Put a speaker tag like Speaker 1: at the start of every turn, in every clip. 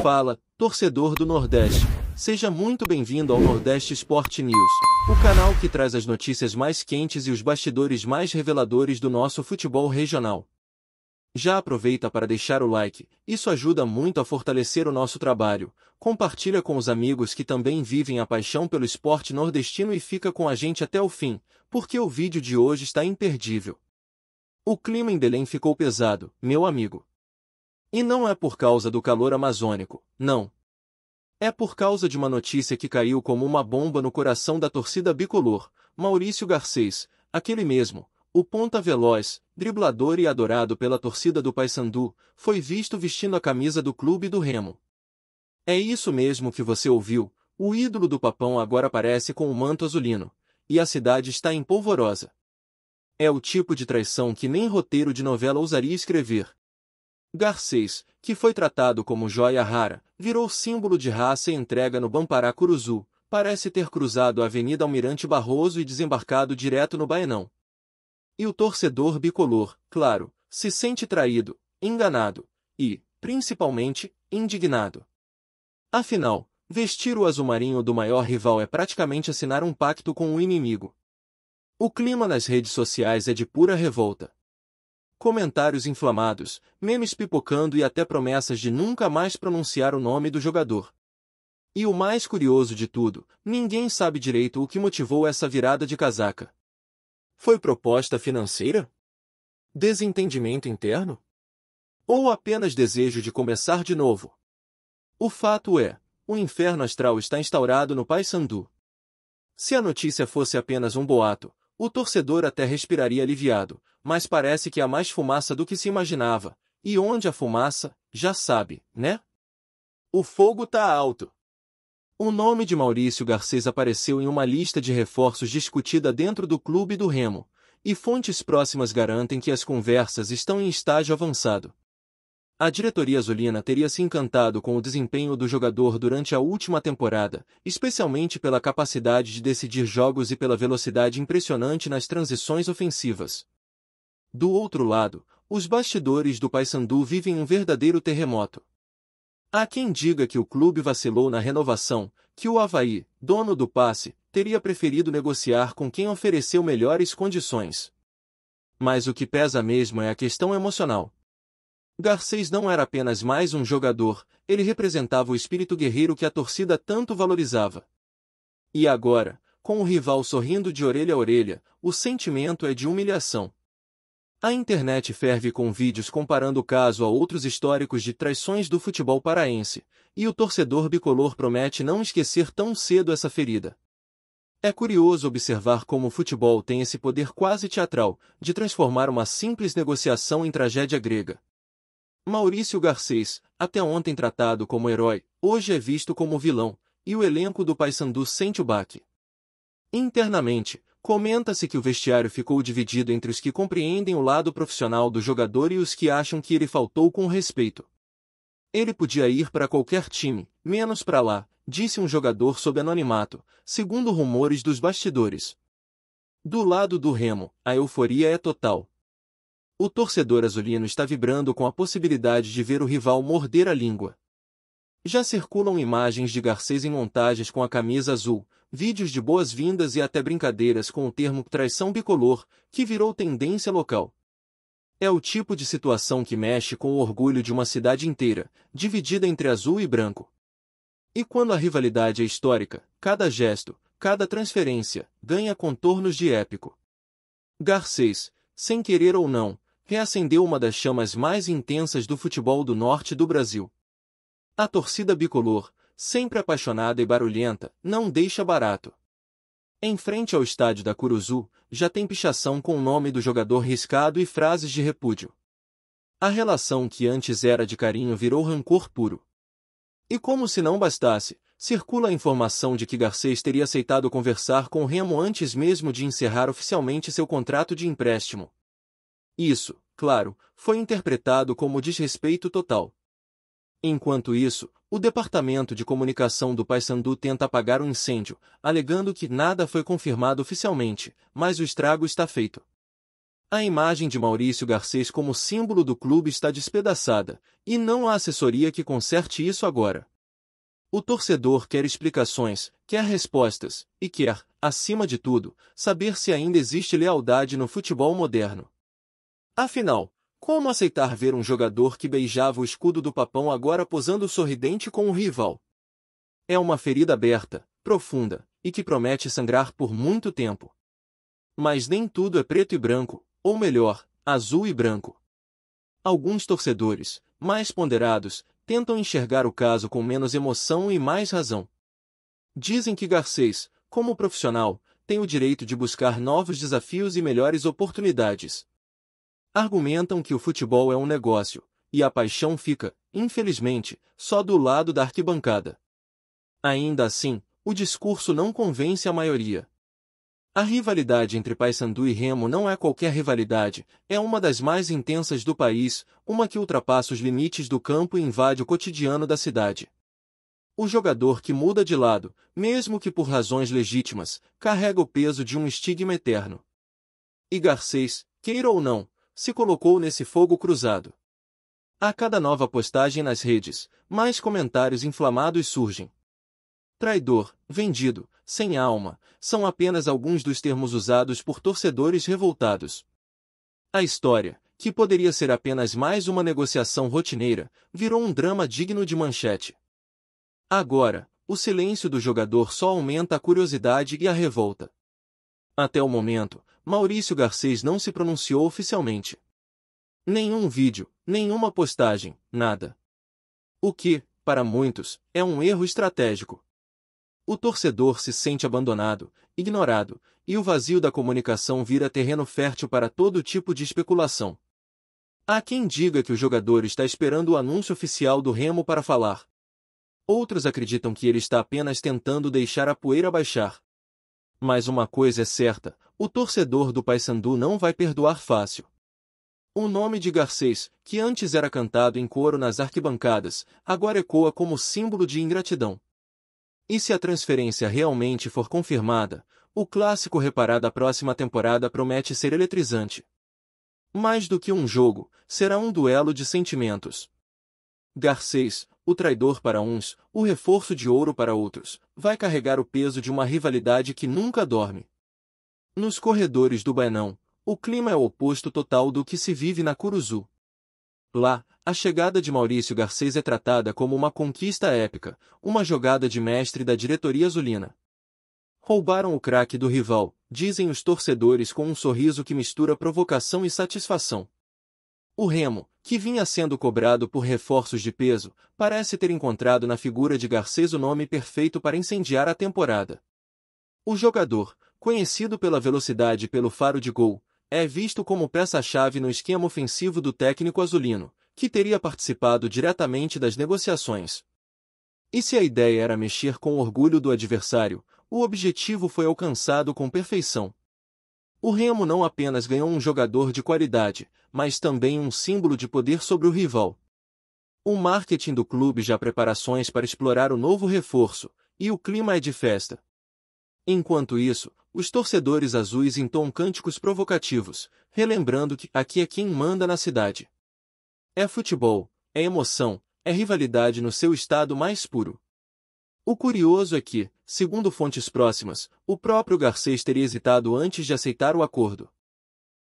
Speaker 1: Fala, torcedor do Nordeste. Seja muito bem-vindo ao Nordeste Sport News, o canal que traz as notícias mais quentes e os bastidores mais reveladores do nosso futebol regional. Já aproveita para deixar o like, isso ajuda muito a fortalecer o nosso trabalho. Compartilha com os amigos que também vivem a paixão pelo esporte nordestino e fica com a gente até o fim, porque o vídeo de hoje está imperdível. O clima em Belém ficou pesado, meu amigo. E não é por causa do calor amazônico, não. É por causa de uma notícia que caiu como uma bomba no coração da torcida bicolor. Maurício Garcês, aquele mesmo, o ponta veloz, driblador e adorado pela torcida do Paysandu, foi visto vestindo a camisa do clube do Remo. É isso mesmo que você ouviu, o ídolo do Papão agora aparece com o manto azulino, e a cidade está em polvorosa. É o tipo de traição que nem roteiro de novela ousaria escrever. Garcês, que foi tratado como joia rara, virou símbolo de raça e entrega no Bampará Curuzu, parece ter cruzado a Avenida Almirante Barroso e desembarcado direto no Baenão. E o torcedor bicolor, claro, se sente traído, enganado e, principalmente, indignado. Afinal, vestir o azul marinho do maior rival é praticamente assinar um pacto com o inimigo. O clima nas redes sociais é de pura revolta. Comentários inflamados, memes pipocando e até promessas de nunca mais pronunciar o nome do jogador. E o mais curioso de tudo, ninguém sabe direito o que motivou essa virada de casaca. Foi proposta financeira? Desentendimento interno? Ou apenas desejo de começar de novo? O fato é, o inferno astral está instaurado no Paysandu. Se a notícia fosse apenas um boato, o torcedor até respiraria aliviado, mas parece que há mais fumaça do que se imaginava, e onde há fumaça, já sabe, né? O fogo tá alto. O nome de Maurício Garcês apareceu em uma lista de reforços discutida dentro do clube do Remo, e fontes próximas garantem que as conversas estão em estágio avançado. A diretoria azulina teria se encantado com o desempenho do jogador durante a última temporada, especialmente pela capacidade de decidir jogos e pela velocidade impressionante nas transições ofensivas. Do outro lado, os bastidores do Paysandu vivem um verdadeiro terremoto. Há quem diga que o clube vacilou na renovação, que o Avaí, dono do passe, teria preferido negociar com quem ofereceu melhores condições. Mas o que pesa mesmo é a questão emocional. Garcês não era apenas mais um jogador, ele representava o espírito guerreiro que a torcida tanto valorizava. E agora, com o rival sorrindo de orelha a orelha, o sentimento é de humilhação. A internet ferve com vídeos comparando o caso a outros históricos de traições do futebol paraense, e o torcedor bicolor promete não esquecer tão cedo essa ferida. É curioso observar como o futebol tem esse poder quase teatral, de transformar uma simples negociação em tragédia grega. Maurício Garcês, até ontem tratado como herói, hoje é visto como vilão, e o elenco do Paysandu sente o baque. Internamente, comenta-se que o vestiário ficou dividido entre os que compreendem o lado profissional do jogador e os que acham que ele faltou com respeito. Ele podia ir para qualquer time, menos para lá, disse um jogador sob anonimato, segundo rumores dos bastidores. Do lado do Remo, a euforia é total. O torcedor azulino está vibrando com a possibilidade de ver o rival morder a língua. Já circulam imagens de Garcês em montagens com a camisa azul, vídeos de boas-vindas e até brincadeiras com o termo traição bicolor, que virou tendência local. É o tipo de situação que mexe com o orgulho de uma cidade inteira, dividida entre azul e branco. E quando a rivalidade é histórica, cada gesto, cada transferência, ganha contornos de épico. Garcês, sem querer ou não, reacendeu uma das chamas mais intensas do futebol do norte do Brasil. A torcida bicolor, sempre apaixonada e barulhenta, não deixa barato. Em frente ao estádio da Curuzu, já tem pichação com o nome do jogador riscado e frases de repúdio. A relação que antes era de carinho virou rancor puro. E como se não bastasse, circula a informação de que Garcês teria aceitado conversar com o Remo antes mesmo de encerrar oficialmente seu contrato de empréstimo. Isso, claro, foi interpretado como desrespeito total. Enquanto isso, o Departamento de Comunicação do Paysandu tenta apagar o incêndio, alegando que nada foi confirmado oficialmente, mas o estrago está feito. A imagem de Maurício Garcês como símbolo do clube está despedaçada, e não há assessoria que conserte isso agora. O torcedor quer explicações, quer respostas, e quer, acima de tudo, saber se ainda existe lealdade no futebol moderno. Afinal, como aceitar ver um jogador que beijava o escudo do Papão agora posando sorridente com o rival? É uma ferida aberta, profunda, e que promete sangrar por muito tempo. Mas nem tudo é preto e branco, ou melhor, azul e branco. Alguns torcedores, mais ponderados, tentam enxergar o caso com menos emoção e mais razão. Dizem que Garcês, como profissional, tem o direito de buscar novos desafios e melhores oportunidades. Argumentam que o futebol é um negócio, e a paixão fica, infelizmente, só do lado da arquibancada. Ainda assim, o discurso não convence a maioria. A rivalidade entre Paysandu e Remo não é qualquer rivalidade, é uma das mais intensas do país, uma que ultrapassa os limites do campo e invade o cotidiano da cidade. O jogador que muda de lado, mesmo que por razões legítimas, carrega o peso de um estigma eterno. E Garcês, queira ou não, se colocou nesse fogo cruzado. A cada nova postagem nas redes, mais comentários inflamados surgem. Traidor, vendido, sem alma, são apenas alguns dos termos usados por torcedores revoltados. A história, que poderia ser apenas mais uma negociação rotineira, virou um drama digno de manchete. Agora, o silêncio do jogador só aumenta a curiosidade e a revolta. Até o momento, Maurício Garcês não se pronunciou oficialmente. Nenhum vídeo, nenhuma postagem, nada. O que, para muitos, é um erro estratégico. O torcedor se sente abandonado, ignorado, e o vazio da comunicação vira terreno fértil para todo tipo de especulação. Há quem diga que o jogador está esperando o anúncio oficial do Remo para falar. Outros acreditam que ele está apenas tentando deixar a poeira baixar. Mas uma coisa é certa, o torcedor do Paysandu não vai perdoar fácil. O nome de Garcês, que antes era cantado em coro nas arquibancadas, agora ecoa como símbolo de ingratidão. E se a transferência realmente for confirmada, o clássico Repará da próxima temporada promete ser eletrizante. Mais do que um jogo, será um duelo de sentimentos. Garcês, o traidor para uns, o reforço de ouro para outros, vai carregar o peso de uma rivalidade que nunca dorme. Nos corredores do Baenão, o clima é o oposto total do que se vive na Curuzu. Lá, a chegada de Maurício Garcês é tratada como uma conquista épica, uma jogada de mestre da diretoria azulina. Roubaram o craque do rival, dizem os torcedores com um sorriso que mistura provocação e satisfação. O Remo, que vinha sendo cobrado por reforços de peso, parece ter encontrado na figura de Garcês o nome perfeito para incendiar a temporada. O jogador, conhecido pela velocidade e pelo faro de gol, é visto como peça-chave no esquema ofensivo do técnico azulino, que teria participado diretamente das negociações. E se a ideia era mexer com o orgulho do adversário, o objetivo foi alcançado com perfeição. O Remo não apenas ganhou um jogador de qualidade, mas também um símbolo de poder sobre o rival. O marketing do clube já preparações para explorar o novo reforço, e o clima é de festa. Enquanto isso, os torcedores azuis entoam cânticos provocativos, relembrando que aqui é quem manda na cidade. É futebol, é emoção, é rivalidade no seu estado mais puro. O curioso é que, segundo fontes próximas, o próprio Garcês teria hesitado antes de aceitar o acordo.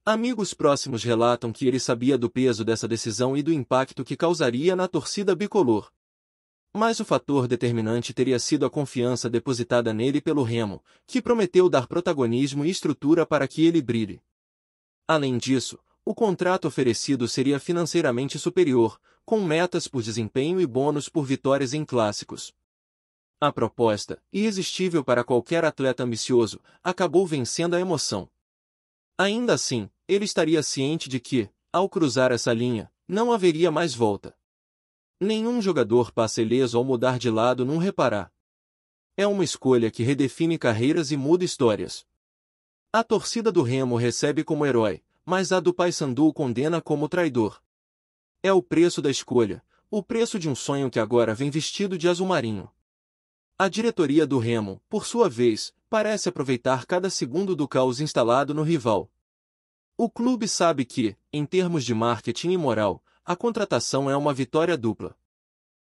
Speaker 1: Amigos próximos relatam que ele sabia do peso dessa decisão e do impacto que causaria na torcida bicolor. Mas o fator determinante teria sido a confiança depositada nele pelo Remo, que prometeu dar protagonismo e estrutura para que ele brilhe. Além disso, o contrato oferecido seria financeiramente superior, com metas por desempenho e bônus por vitórias em clássicos. A proposta, irresistível para qualquer atleta ambicioso, acabou vencendo a emoção. Ainda assim, ele estaria ciente de que, ao cruzar essa linha, não haveria mais volta. Nenhum jogador passa ileso ao mudar de lado num Repará. É uma escolha que redefine carreiras e muda histórias. A torcida do Remo recebe como herói, mas a do Paysandu o condena como traidor. É o preço da escolha, o preço de um sonho que agora vem vestido de azul marinho. A diretoria do Remo, por sua vez, parece aproveitar cada segundo do caos instalado no rival. O clube sabe que, em termos de marketing e moral, a contratação é uma vitória dupla.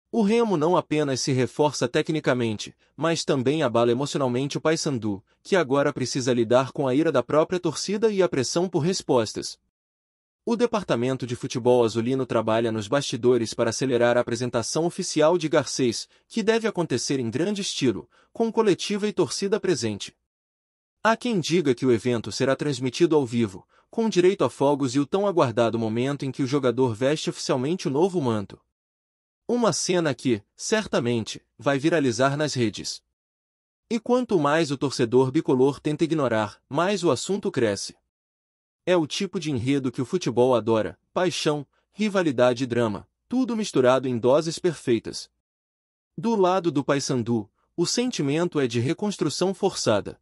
Speaker 1: O Remo não apenas se reforça tecnicamente, mas também abala emocionalmente o Paysandu, que agora precisa lidar com a ira da própria torcida e a pressão por respostas. O departamento de futebol azulino trabalha nos bastidores para acelerar a apresentação oficial de Garcês, que deve acontecer em grande estilo, com coletiva e torcida presente. Há quem diga que o evento será transmitido ao vivo, com direito a fogos e o tão aguardado momento em que o jogador veste oficialmente o novo manto. Uma cena que, certamente, vai viralizar nas redes. E quanto mais o torcedor bicolor tenta ignorar, mais o assunto cresce. É o tipo de enredo que o futebol adora: paixão, rivalidade e drama, tudo misturado em doses perfeitas. Do lado do Paysandu, o sentimento é de reconstrução forçada.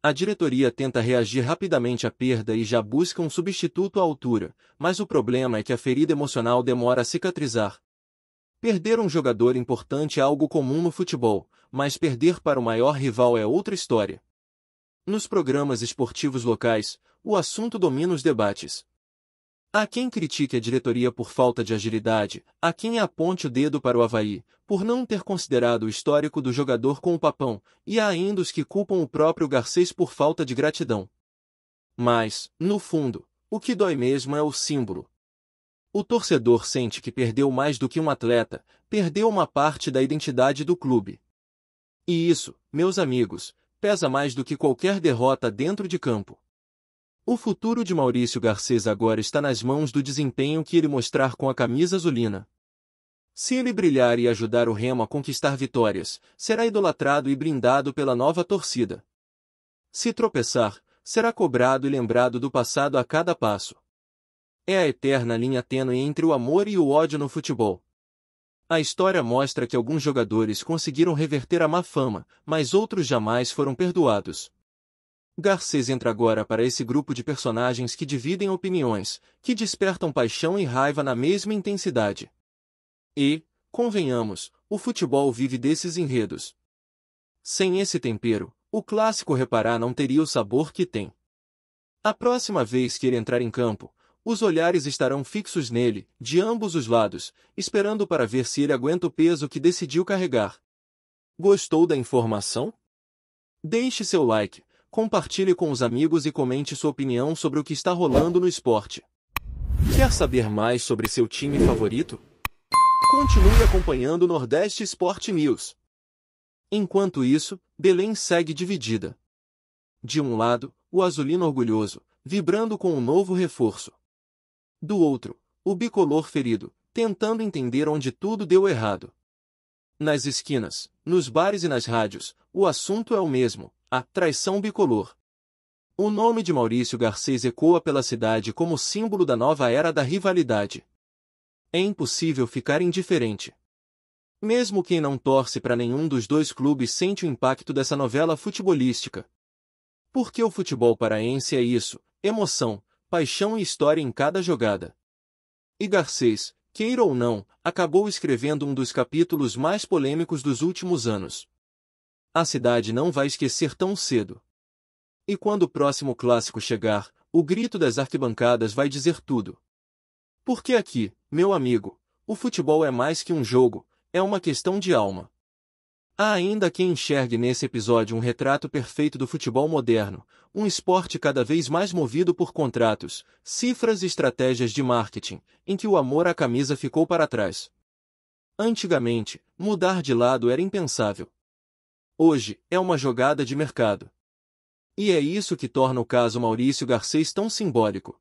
Speaker 1: A diretoria tenta reagir rapidamente à perda e já busca um substituto à altura, mas o problema é que a ferida emocional demora a cicatrizar. Perder um jogador importante é algo comum no futebol, mas perder para o maior rival é outra história. Nos programas esportivos locais, o assunto domina os debates. Há quem critique a diretoria por falta de agilidade, há quem aponte o dedo para o Avaí, por não ter considerado o histórico do jogador com o Papão, e há ainda os que culpam o próprio Garcês por falta de gratidão. Mas, no fundo, o que dói mesmo é o símbolo. O torcedor sente que perdeu mais do que um atleta, perdeu uma parte da identidade do clube. E isso, meus amigos, pesa mais do que qualquer derrota dentro de campo. O futuro de Maurício Garcês agora está nas mãos do desempenho que ele mostrar com a camisa azulina. Se ele brilhar e ajudar o Remo a conquistar vitórias, será idolatrado e brindado pela nova torcida. Se tropeçar, será cobrado e lembrado do passado a cada passo. É a eterna linha tênue entre o amor e o ódio no futebol. A história mostra que alguns jogadores conseguiram reverter a má fama, mas outros jamais foram perdoados. Garcês entra agora para esse grupo de personagens que dividem opiniões, que despertam paixão e raiva na mesma intensidade. E, convenhamos, o futebol vive desses enredos. Sem esse tempero, o clássico reparar não teria o sabor que tem. A próxima vez que ele entrar em campo, os olhares estarão fixos nele, de ambos os lados, esperando para ver se ele aguenta o peso que decidiu carregar. Gostou da informação? Deixe seu like, compartilhe com os amigos e comente sua opinião sobre o que está rolando no esporte. Quer saber mais sobre seu time favorito? Continue acompanhando o Nordeste Sport News. Enquanto isso, Belém segue dividida. De um lado, o azulino orgulhoso, vibrando com um novo reforço. Do outro, o bicolor ferido, tentando entender onde tudo deu errado. Nas esquinas, nos bares e nas rádios, o assunto é o mesmo: a traição bicolor. O nome de Maurício Garcês ecoa pela cidade como símbolo da nova era da rivalidade. É impossível ficar indiferente. Mesmo quem não torce para nenhum dos dois clubes sente o impacto dessa novela futebolística. Porque o futebol paraense é isso: emoção, paixão e história em cada jogada. E Garcês, queira ou não, acabou escrevendo um dos capítulos mais polêmicos dos últimos anos. A cidade não vai esquecer tão cedo. E quando o próximo clássico chegar, o grito das arquibancadas vai dizer tudo. Porque aqui, meu amigo, o futebol é mais que um jogo, é uma questão de alma. Há ainda quem enxergue nesse episódio um retrato perfeito do futebol moderno, um esporte cada vez mais movido por contratos, cifras e estratégias de marketing, em que o amor à camisa ficou para trás. Antigamente, mudar de lado era impensável. Hoje, é uma jogada de mercado. E é isso que torna o caso Maurício Garcês tão simbólico.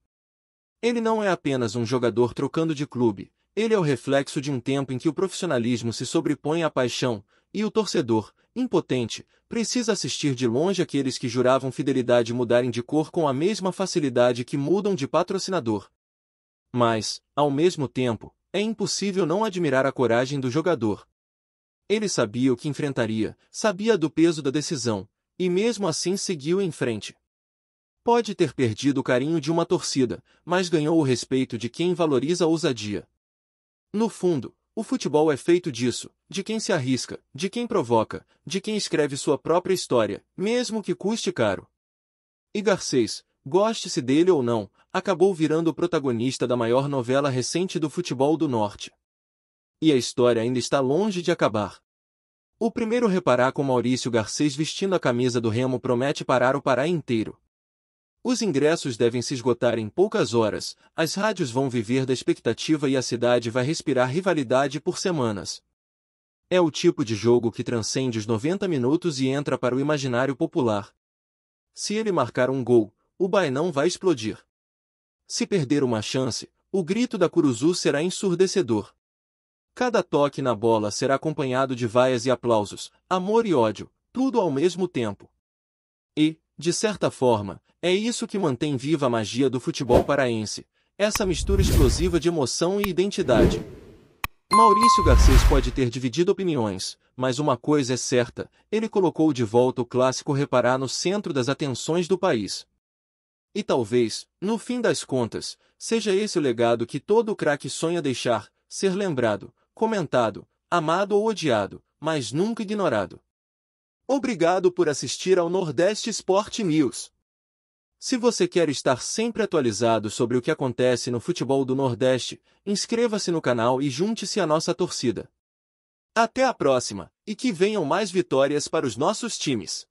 Speaker 1: Ele não é apenas um jogador trocando de clube, ele é o reflexo de um tempo em que o profissionalismo se sobrepõe à paixão, e o torcedor, impotente, precisa assistir de longe aqueles que juravam fidelidade mudarem de cor com a mesma facilidade que mudam de patrocinador. Mas, ao mesmo tempo, é impossível não admirar a coragem do jogador. Ele sabia o que enfrentaria, sabia do peso da decisão, e mesmo assim seguiu em frente. Pode ter perdido o carinho de uma torcida, mas ganhou o respeito de quem valoriza a ousadia. No fundo, o futebol é feito disso, de quem se arrisca, de quem provoca, de quem escreve sua própria história, mesmo que custe caro. E Garcês, goste-se dele ou não, acabou virando o protagonista da maior novela recente do futebol do Norte. E a história ainda está longe de acabar. O primeiro reparar com Maurício Garcês vestindo a camisa do Remo promete parar o Pará inteiro. Os ingressos devem se esgotar em poucas horas, as rádios vão viver da expectativa e a cidade vai respirar rivalidade por semanas. É o tipo de jogo que transcende os 90 minutos e entra para o imaginário popular. Se ele marcar um gol, o Bainão vai explodir. Se perder uma chance, o grito da Curuzu será ensurdecedor. Cada toque na bola será acompanhado de vaias e aplausos, amor e ódio, tudo ao mesmo tempo. E, de certa forma, é isso que mantém viva a magia do futebol paraense, essa mistura explosiva de emoção e identidade. Maurício Garcês pode ter dividido opiniões, mas uma coisa é certa, ele colocou de volta o clássico Repará no centro das atenções do país. E talvez, no fim das contas, seja esse o legado que todo craque sonha deixar, ser lembrado, comentado, amado ou odiado, mas nunca ignorado. Obrigado por assistir ao Nordeste Sport News. Se você quer estar sempre atualizado sobre o que acontece no futebol do Nordeste, inscreva-se no canal e junte-se à nossa torcida. Até a próxima, e que venham mais vitórias para os nossos times.